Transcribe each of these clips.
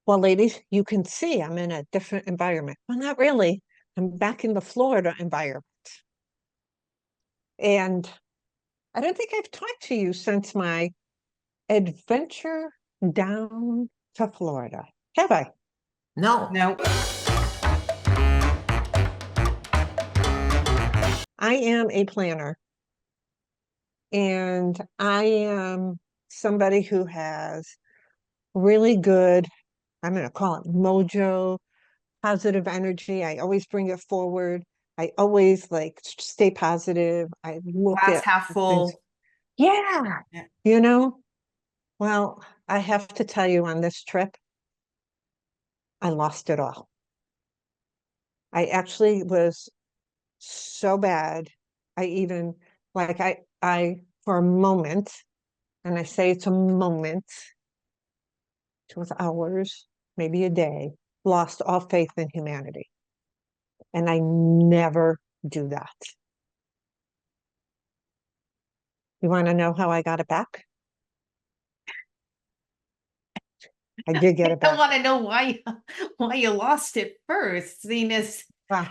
Well, ladies, you can see I'm in a different environment. Well, not really. I'm back in the Florida environment. And I don't think I've talked to you since my adventure down to Florida. Have I? No. No. I am a planner and I am somebody who has really good, I'm going to call it mojo, positive energy. I always bring it forward. I always like stay positive. I look Glass at half things. full. Yeah, Yeah. you know, well, I have to tell you on this trip, I lost it all. I actually was so bad. I even for a moment, and I say it's a moment, it was hours, maybe a day, lost all faith in humanity. And I never do that. You want to know how I got it back? I did get I it don't back. want to know why you lost it first, seeing as, Wow.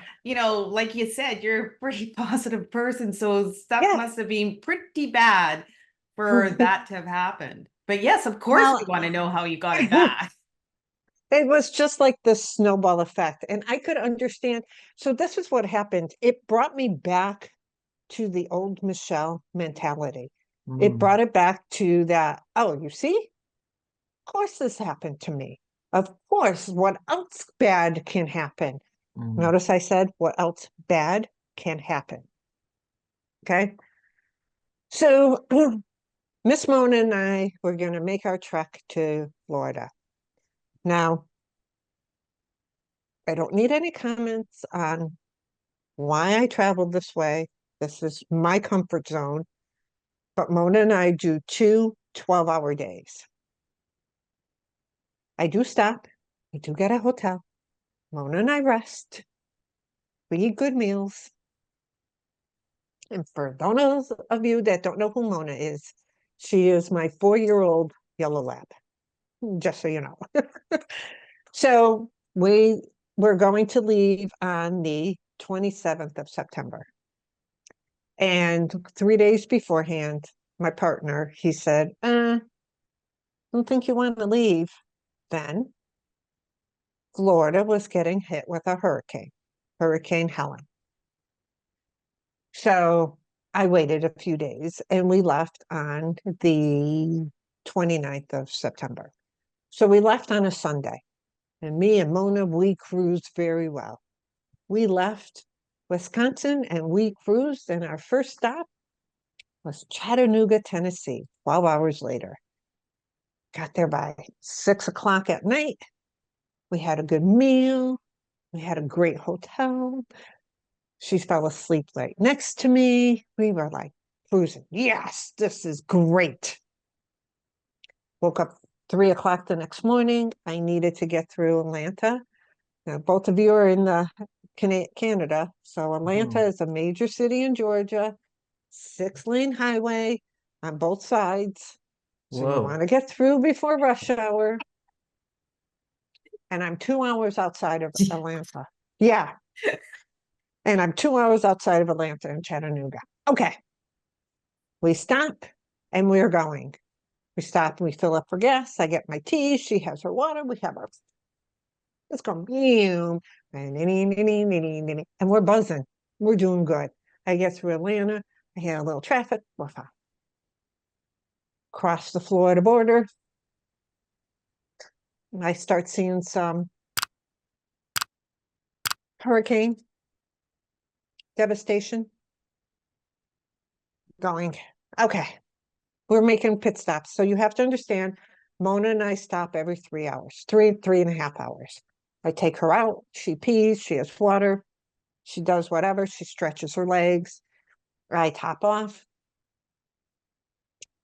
like you said, you're a pretty positive person, so stuff Yeah. must have been pretty bad for that to have happened. But yes, of course we Well, want to know how you got it back. it was just like this snowball effect. And I could understand. So this is what happened. It brought me back to the old Michelle mentality. It Mm, brought it back to that, oh, you see, of course this happened to me. Of course, what else bad can happen? mm. Notice I said, what else bad can happen? Okay. So Miss Mona and I were going to make our trek to Florida. Now, I don't need any comments on why I traveled this way. This is my comfort zone. But Mona and I do two 12-hour days. I do stop. I do get a hotel. Mona and I rest. We eat good meals. And for those of you that don't know who Mona is, she is my 4-year-old yellow lab, just so you know. So we're going to leave on the 27th of September. And 3 days beforehand, my partner, he said, I don't think you want to leave then. Florida was getting hit with a hurricane, Hurricane Helen. So I waited a few days and we left on the 29th of September. So we left on a Sunday. And me and Mona, we cruised very well. We left Wisconsin and we cruised, and our first stop was Chattanooga, Tennessee, 12 hours later. Got there by 6 o'clock at night. We had a good meal. We had a great hotel. She fell asleep right next to me. We were like cruising. Yes, this is great. Woke up 3 o'clock the next morning. I needed to get through Atlanta. Now, both of you are in the Canada. So Atlanta Mm. is a major city in Georgia, 6-lane highway on both sides. So you want Whoa. to get through before rush hour. And I'm 2 hours outside of Atlanta. Yeah. And I'm 2 hours outside of Atlanta in Chattanooga. Okay. We stop and we're going. We stop and we fill up for gas. I get my tea. She has her water. We have our, it's going boom. And we're buzzing. We're doing good. I get through Atlanta. I had a little traffic. We're fine. Cross the Florida border. I start seeing some hurricane devastation going. Okay. We're making pit stops. So you have to understand, Mona and I stop every 3 hours, 3.5 hours. I take her out. She pees. She has water. She does whatever. She stretches her legs. I top off.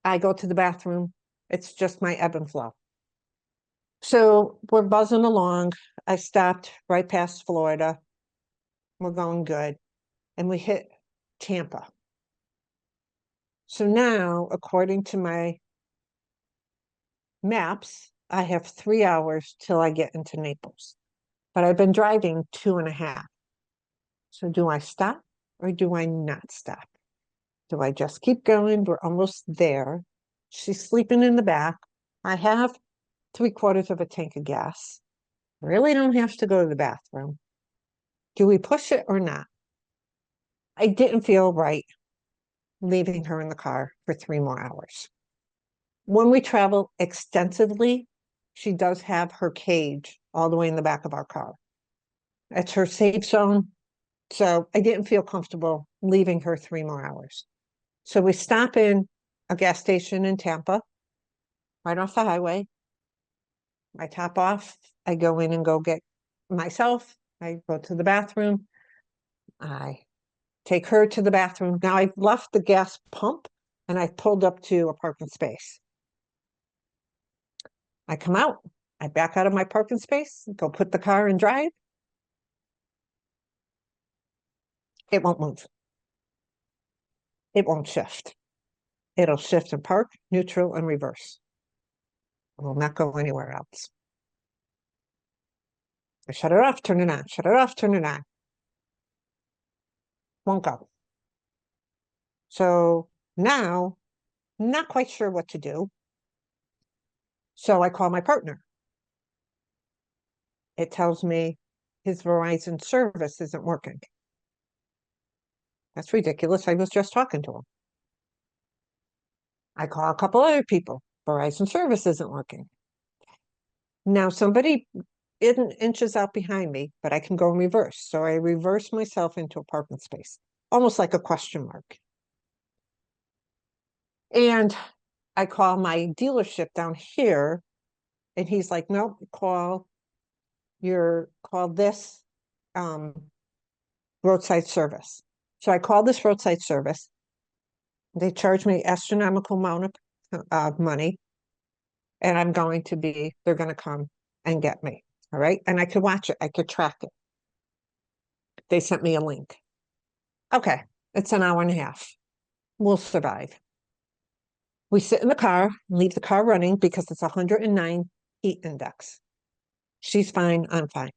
I go to the bathroom. It's just my ebb and flow. So we're buzzing along. I stopped right past Florida. We're going good. And we hit Tampa. So now, according to my maps, I have 3 hours till I get into Naples, but I've been driving 2.5. So do I stop or do I not stop? Do I just keep going? We're almost there. She's sleeping in the back. I have 3/4 of a tank of gas. Really don't have to go to the bathroom. Do we push it or not? I didn't feel right leaving her in the car for 3 more hours. When we travel extensively, she does have her cage all the way in the back of our car. It's her safe zone. So I didn't feel comfortable leaving her 3 more hours. So we stop in a gas station in Tampa, right off the highway. I top off. I go in and go get myself. I go to the bathroom. I take her to the bathroom. Now I've left the gas pump and I've pulled up to a parking space. I come out. I back out of my parking space, go put the car in drive. It won't move. It won't shift. It'll shift in park, neutral, and reverse. It will not go anywhere else. I shut it off, turn it on, shut it off, turn it on. Won't go. So now, not quite sure what to do. So I call my partner. It tells me his Verizon service isn't working. That's ridiculous. I was just talking to him. I call a couple other people. Verizon service isn't working. Now somebody inches out behind me, but I can go in reverse. So I reverse myself into a parking space, almost like a question mark. And I call my dealership down here, and he's like, nope, call this roadside service. So I called this roadside service. They charge me astronomical amount of money, and they're going to come and get me. All right. And I could watch it. I could track it. They sent me a link. Okay. It's an hour and a half. We'll survive. We sit in the car, leave the car running because it's 109 heat index. She's fine. I'm fine.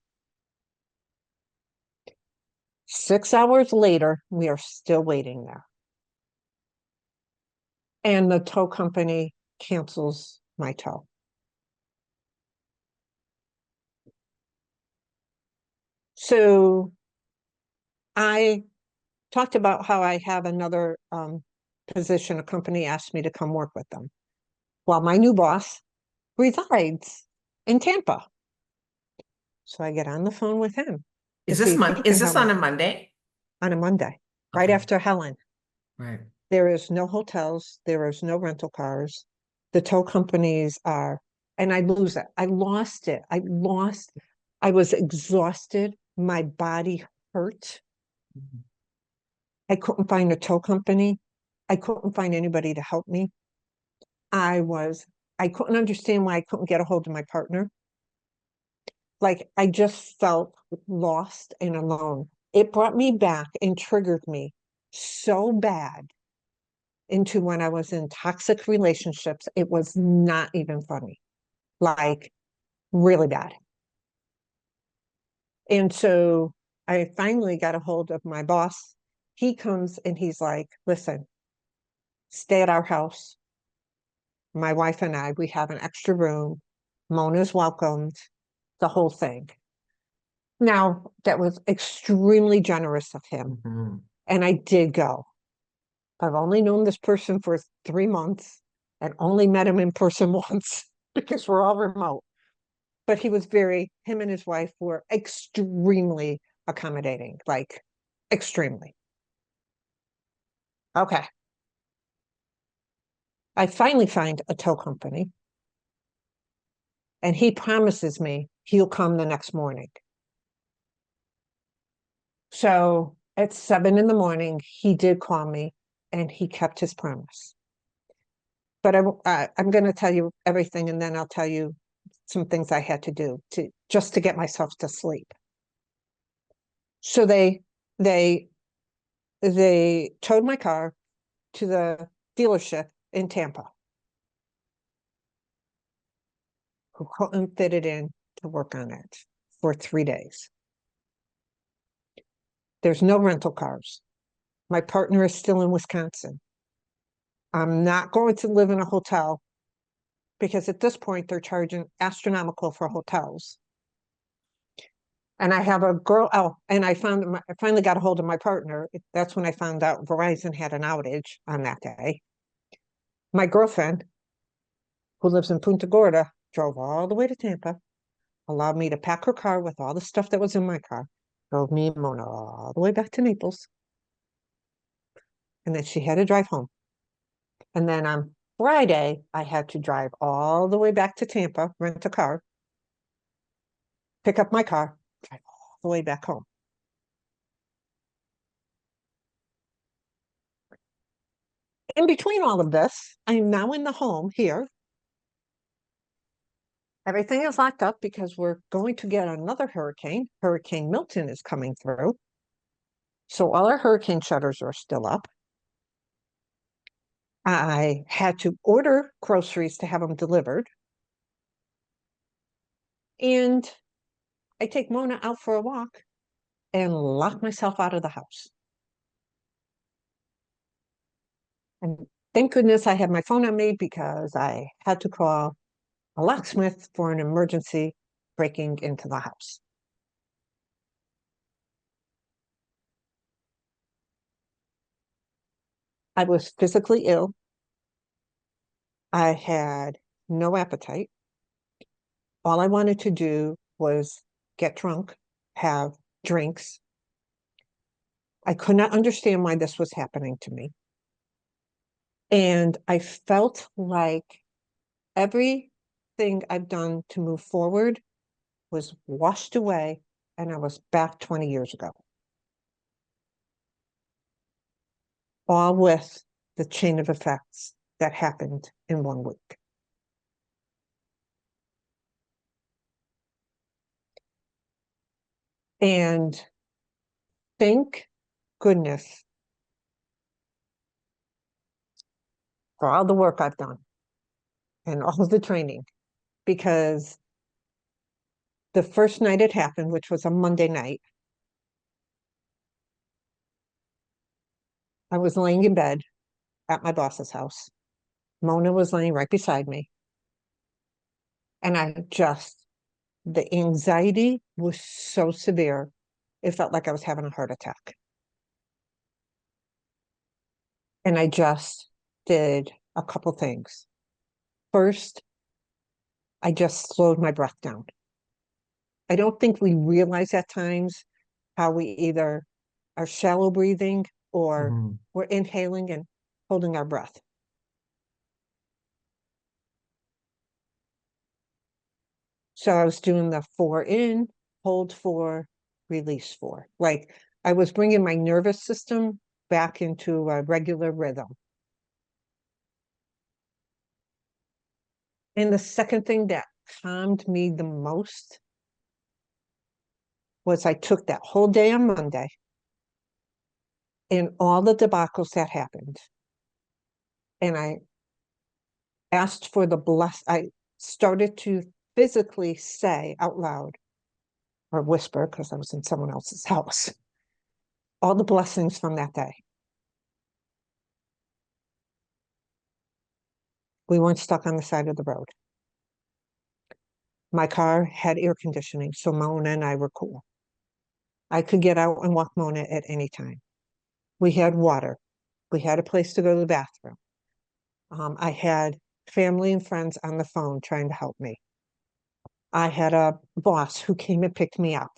6 hours later, we are still waiting there. And the tow company cancels my tow. So I talked about how I have another position. A company asked me to come work with them. Well, my new boss resides in Tampa. So I get on the phone with him to Is see this if he Is can this help on me a Monday? on a Monday, right Okay. after Helen. Right. There is no hotels. There is no rental cars. The tow companies are, and I lose it. I lost it. I was exhausted. My body hurt. Mhm. I couldn't find a tow company. I couldn't find anybody to help me. I couldn't understand why I couldn't get a hold of my partner. Like I just felt lost and alone. It brought me back and triggered me so bad into when I was in toxic relationships. It was not even funny, like really bad. And so I finally got a hold of my boss. He comes and he's like, listen, stay at our house. My wife and I, we have an extra room. Mona's welcomed, the whole thing. Now, that was extremely generous of him. Mhm. And I did go. I've only known this person for 3 months and only met him in person once because we're all remote. But him and his wife were extremely accommodating, like extremely. Okay. I finally find a tow company and he promises me he'll come the next morning. So at 7 in the morning, he did call me and he kept his promise. But I'm going to tell you everything and then I'll tell you some things I had to do just to get myself to sleep. So they towed my car to the dealership in Tampa. who couldn't fit it in to work on it for 3 days. There's no rental cars. My partner is still in Wisconsin. I'm not going to live in a hotel because at this point they're charging astronomical for hotels. And I have a girl, oh, and I finally got a hold of my partner. That's when I found out Verizon had an outage on that day. My girlfriend, who lives in Punta Gorda, drove all the way to Tampa, allowed me to pack her car with all the stuff that was in my car, drove me and Mona all the way back to Naples. And then she had to drive home. And then on Friday, I had to drive all the way back to Tampa, rent a car, pick up my car, drive all the way back home. In between all of this, I'm now in the home here. Everything is locked up because we're going to get another hurricane. Hurricane Milton is coming through. So all our hurricane shutters are still up. I had to order groceries to have them delivered. And I take Mona out for a walk and lock myself out of the house. And thank goodness I had my phone on me because I had to call a locksmith for an emergency breaking into the house. I was physically ill. I had no appetite. All I wanted to do was get drunk, have drinks. I could not understand why this was happening to me. And I felt like everything I've done to move forward was washed away and I was back 20 years ago. All with the chain of effects that happened in 1 week. And thank goodness for all the work I've done and all of the training, because the first night it happened, which was a Monday night, I was laying in bed at my boss's house. Mona was laying right beside me. And the anxiety was so severe, it felt like I was having a heart attack. And I just did a couple things. First, I just slowed my breath down. I don't think we realize at times how we either are shallow breathing or we're inhaling and holding our breath. So I was doing the 4 in, hold 4, release 4. Like I was bringing my nervous system back into a regular rhythm. And the second thing that calmed me the most was I took that whole day on Monday and all the debacles that happened. And I asked for I started to physically say out loud or whisper, because I was in someone else's house, all the blessings from that day. We weren't stuck on the side of the road. My car had air conditioning, so Mona and I were cool. I could get out and walk Mona at any time. We had water. We had a place to go to the bathroom. I had family and friends on the phone trying to help me. I had a boss who came and picked me up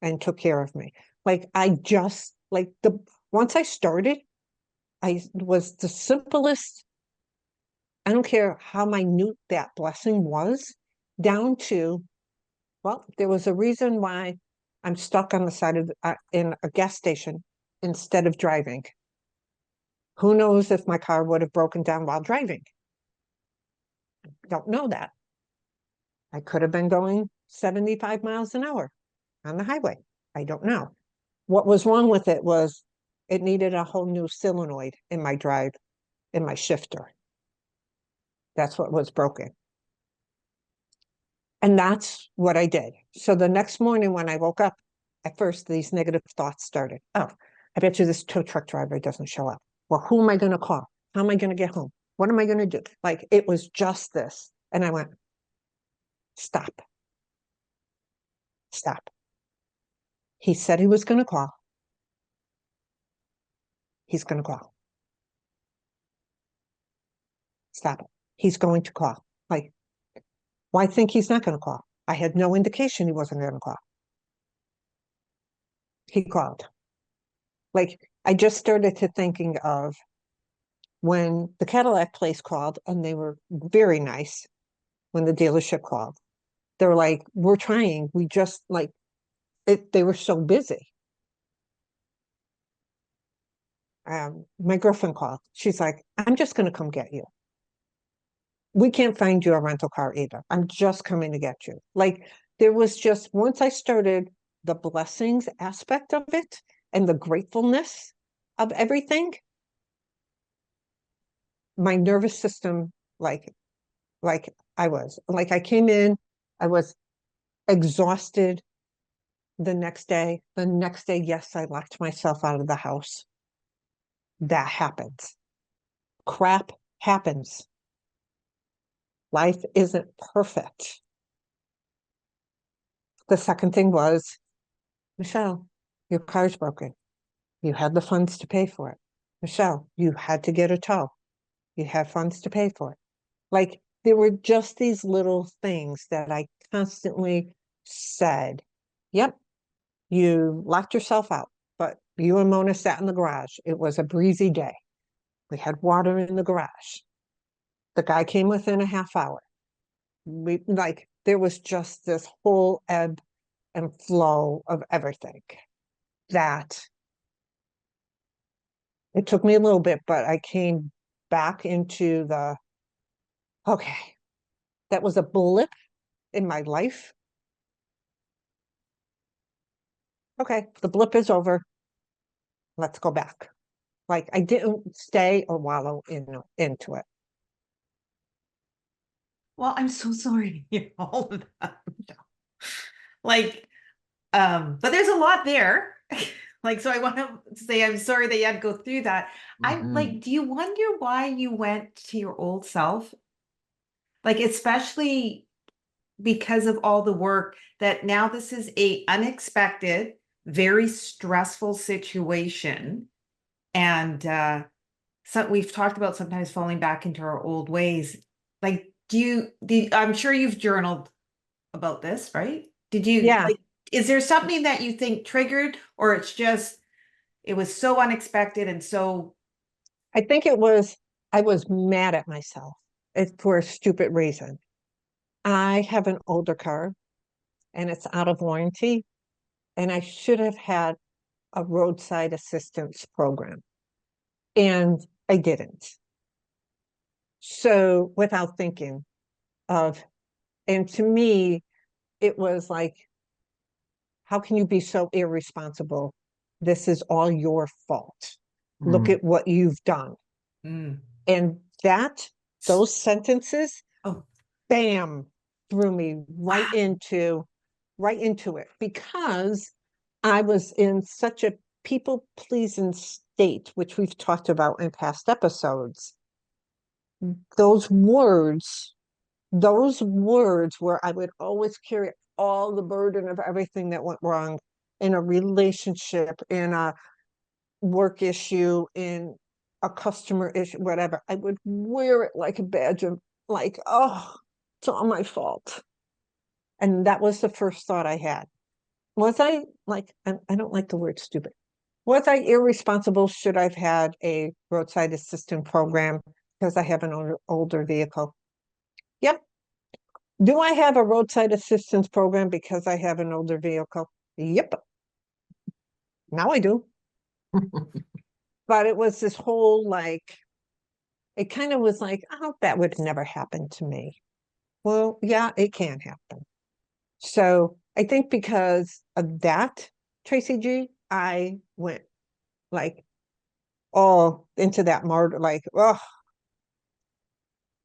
and took care of me. Once I started, I was the simplest. I don't care how minute that blessing was, down to, well, there was a reason why I'm stuck on the side of in a gas station instead of driving. Who knows if my car would have broken down while driving? Don't know that. I could have been going 75 miles an hour on the highway. I don't know. What was wrong with it was it needed a whole new solenoid in my drive, in my shifter. That's what was broken. And that's what I did. So the next morning when I woke up, at first these negative thoughts started. Oh, I bet you this tow truck driver doesn't show up. Well, who am I going to call? How am I going to get home? What am I going to do? Like it was just this. And I went, stop, stop. He said he was going to call. He's going to call. Stop it. He's going to call. Like, why think he's not going to call? I had no indication he wasn't going to call. He called. Like, I just started to thinking of when the Cadillac place called, and they were very nice when the dealership called. They were like, we're trying. We just like it, they were so busy. My girlfriend called. She's like, I'm just going to come get you. We can't find you a rental car either. I'm just coming to get you. Like there was just, once I started the blessings aspect of it and the gratefulness of everything, my nervous system, like I came in, I was exhausted the next day. The next day, yes, I locked myself out of the house. That happens. Crap happens. Life isn't perfect. The second thing was, Michelle, your car's broken. You had the funds to pay for it. Michelle, you had to get a tow. You had funds to pay for it. Like there were just these little things that I constantly said, yep, you locked yourself out, but you and Mona sat in the garage. It was a breezy day. We had water in the garage. The guy came within a half hour. We like there was just this whole ebb and flow of everything that it took me a little bit, but I came back into the okay, that was a blip in my life. Okay, the blip is over. Let's go back. Like I didn't stay or wallow into it. Well, I'm so sorry to hear all of that. Like, but there's a lot there. Like, so I want to say I'm sorry that you had to go through that. I'm like, do you wonder why you went to your old self? Like, especially because of all the work that now this is a unexpected, very stressful situation. And so we've talked about sometimes falling back into our old ways. Like, I'm sure you've journaled about this, right? Did you Yeah, like, is there something that you think triggered, or it's just, it was so unexpected and so, I think I was mad at myself for a stupid reason. I have an older car and it's out of warranty, and I should have had a roadside assistance program, and I didn't. So without thinking of, and to me, it was like, how can you be so irresponsible? This is all your fault. Look at what you've done. mm, And those sentences, oh, bam, threw me wow. right into it because I was in such a people pleasing state, which we've talked about in past episodes. Those words, those words where I would always carry all the burden of everything that went wrong in a relationship, in a work issue, in a customer issue, whatever. I would wear it like a badge of like, oh, it's all my fault. And that was the first thought I had. Was I like, I don't like the word stupid. Was I irresponsible? Should I've had a roadside assistance program because I have an older vehicle? Yep. Do I have a roadside assistance program because I have an older vehicle? Yep. Now I do. But it was this whole like, it kind of was like, oh, that would never happen to me. Well, yeah, it can happen. So I think because of that, Tracy G, I went like all into that martyr, like, oh,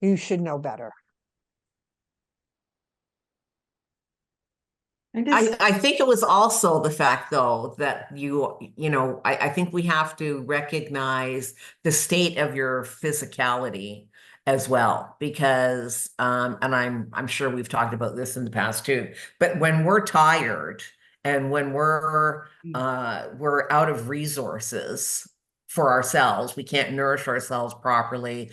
you should know better. I just, I think it was also the fact, though, that I think we have to recognize the state of your physicality as well, because, and I'm sure we've talked about this in the past too, but when we're tired and when we're out of resources for ourselves, we can't nourish ourselves properly.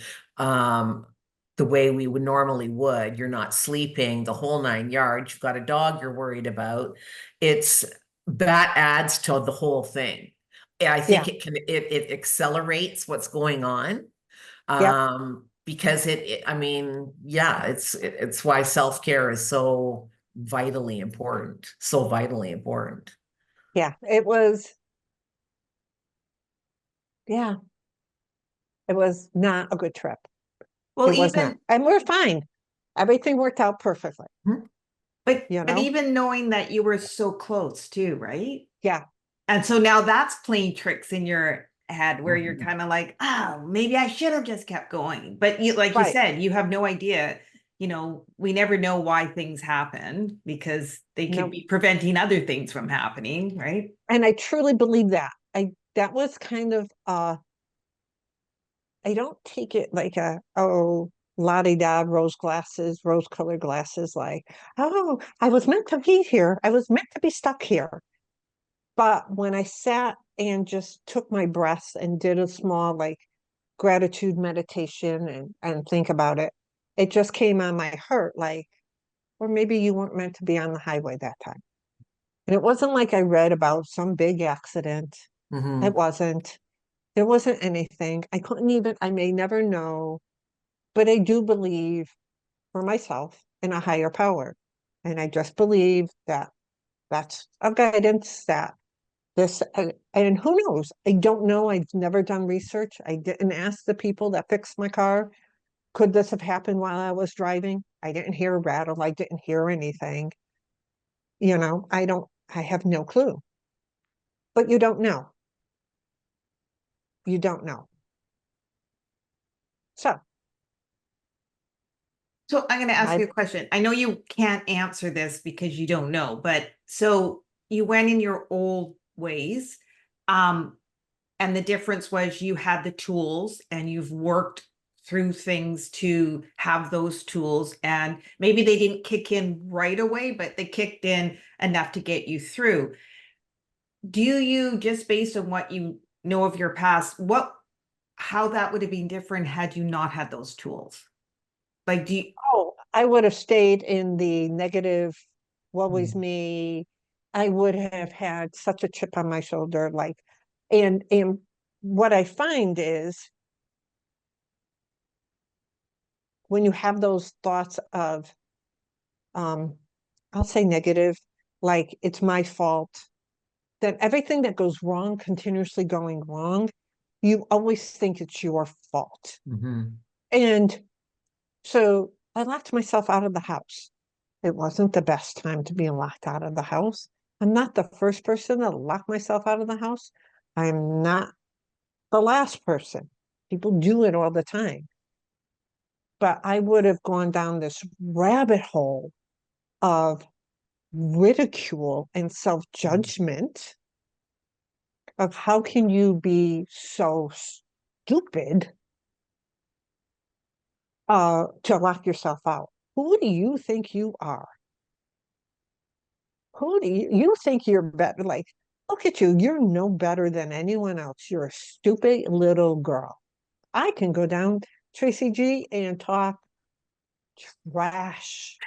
The way we would normally would. You're not sleeping the whole 9 yards. You've got a dog you're worried about. It's that adds to the whole thing. I think Yeah. it accelerates what's going on. Yep. Because I mean, yeah, it's why self-care is so vitally important. So vitally important. Yeah. It was, yeah, it was not a good trip. well, It was not. even, And we're fine. Everything worked out perfectly, Hmm? you but know? even knowing that you were so close too, right? Yeah. And so now that's playing tricks in your head where you're Mhm. kind of like, oh, maybe I should have just kept going. But you, like you Right. said, you have no idea. We never know why things happen because they could No. be preventing other things from happening, right? And I truly believe that. That was kind of I don't take it like a, oh, la-di-da, rose colored glasses, like, oh, I was meant to be here. I was meant to be stuck here. But when I sat and just took my breaths and did a small like gratitude meditation and think about it, it just came on my heart like, or maybe you weren't meant to be on the highway that time. And it wasn't like I read about some big accident. It Mhm. wasn't. There wasn't anything. I couldn't even, I may never know, but I do believe for myself in a higher power. And I just believe that that's a guidance that and who knows? I don't know. I've never done research. I didn't ask the people that fixed my car. Could this have happened while I was driving? I didn't hear a rattle. I didn't hear anything. I have no clue. But you don't know. You don't know. So So I'm going to ask I, you a question. I know you can't answer this because you don't know, but so you went in your old ways. Um, and the difference was you had the tools and you've worked through things to have those tools. And maybe they didn't kick in right away, but they kicked in enough to get you through. Do you, just based on what you know of your past, how that would have been different had you not had those tools? Like, do you, oh, I would have stayed in the negative, woe is Mhm. me. I would have had such a chip on my shoulder. Like, and what I find is when you have those thoughts of, um, I'll say negative, like it's my fault, that everything that goes wrong, continuously going wrong, you always think it's your fault. Mhm. And so I locked myself out of the house. It wasn't the best time to be locked out of the house. I'm not the first person to lock myself out of the house. I'm not the last person. People do it all the time. But I would have gone down this rabbit hole of ridicule and self-judgment of how can you be so stupid to lock yourself out? Who do you think you are? Who do you think you're better? Like, look at you. You're no better than anyone else. You're a stupid little girl. I can go down Tracy G and talk trash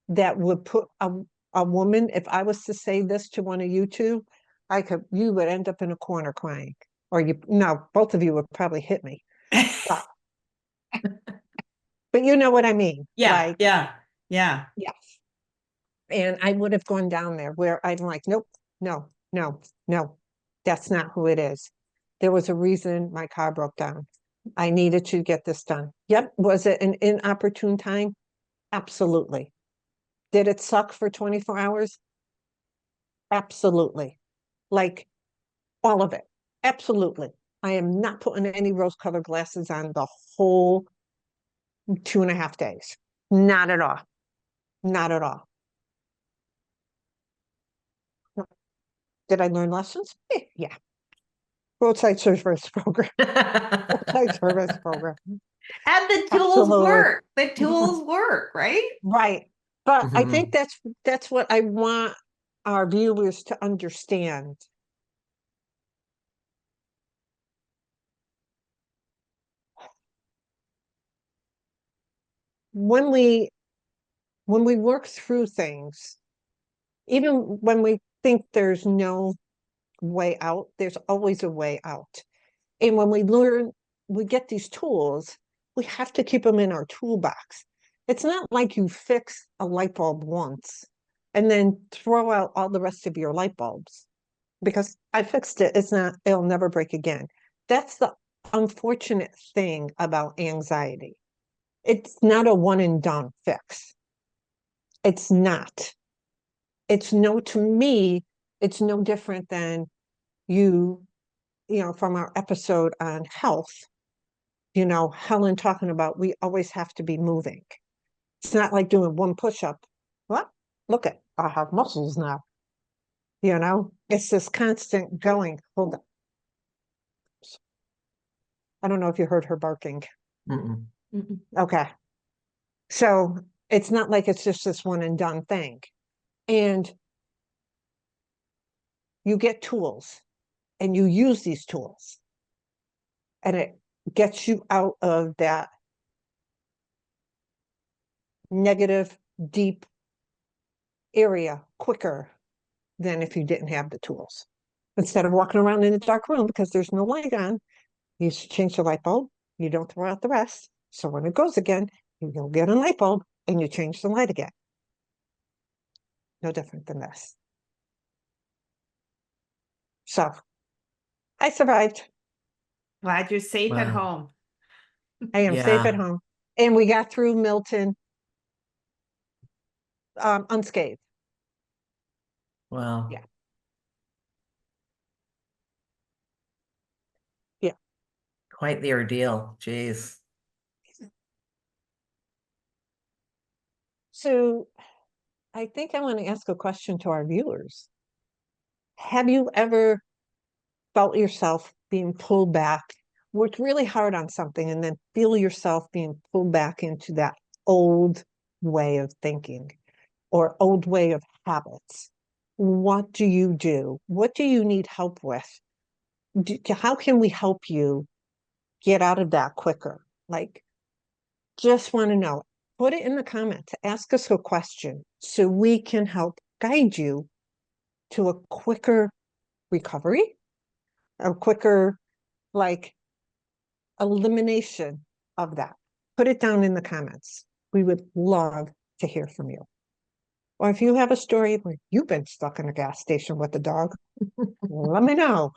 that would put a woman, if I was to say this to one of you two, you would end up in a corner crying. Or no, both of you would probably hit me. But, but you know what I mean. yeah, Like, yeah, yeah. yes. And I would have gone down there where I'm like, nope, no, no, no, that's not who it is. There was a reason my car broke down. I needed to get this done. Yep. Was it an inopportune time? Absolutely. Did it suck for 24 hours? Absolutely. Like all of it. Absolutely. I am not putting any rose colored glasses on the whole 2.5 days. Not at all. Not at all. Did I learn lessons? Yeah. Roadside service program. Roadside service program. And the tools Absolutely. work. The tools work, right? Right. But I think Mhm. that's what I want our viewers to understand. When we work through things, even when we think there's no way out, there's always a way out. And when we get these tools, we have to keep them in our toolbox. It's not like you fix a light bulb once and then throw out all the rest of your light bulbs because I fixed it. It'll never break again. That's the unfortunate thing about anxiety. It's not a one and done fix. It's not. To me, it's no different than you from our episode on health, Helen talking about we always have to be moving. It's not like doing one push-up. What? Look at, I have muscles now. It's this constant going. Hold on. I don't know if you heard her barking. Mm-mm. Okay. So it's not like it's just this one and done thing. And you get tools and you use these tools and it gets you out of that negative, deep area quicker than if you didn't have the tools. Instead of walking around in a dark room because there's no light on, you change the light bulb, you don't throw out the rest. So when it goes again, you go get a light bulb and you change the light again. No different than this. So I survived. Glad you're safe at Wow. home. I am safe at Yeah. home. And we got through Milton unscathed. Wow. Yeah. Yeah. Quite the ordeal. Jeez. So I think I want to ask a question to our viewers. Have you ever felt yourself being pulled back, worked really hard on something, and then feel yourself being pulled back into that old way of thinking or old way of habits? What do you do? What do you need help with? How can we help you get out of that quicker? Like, just want to know. Put it in the comments. Ask us a question so we can help guide you to a quicker recovery, a quicker, like, elimination of that. Put it down in the comments. We would love to hear from you. Or if you have a story where you've been stuck in a gas station with a dog, let me know.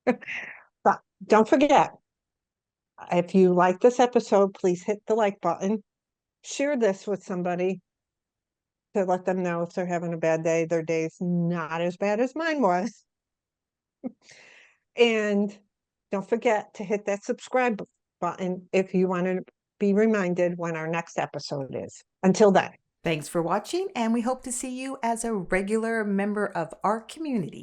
But don't forget, if you like this episode, please hit the like button. Share this with somebody to let them know if they're having a bad day, their day's not as bad as mine was. And don't forget to hit that subscribe button if you want to be reminded when our next episode is. Until then. Thanks for watching, and we hope to see you as a regular member of our community.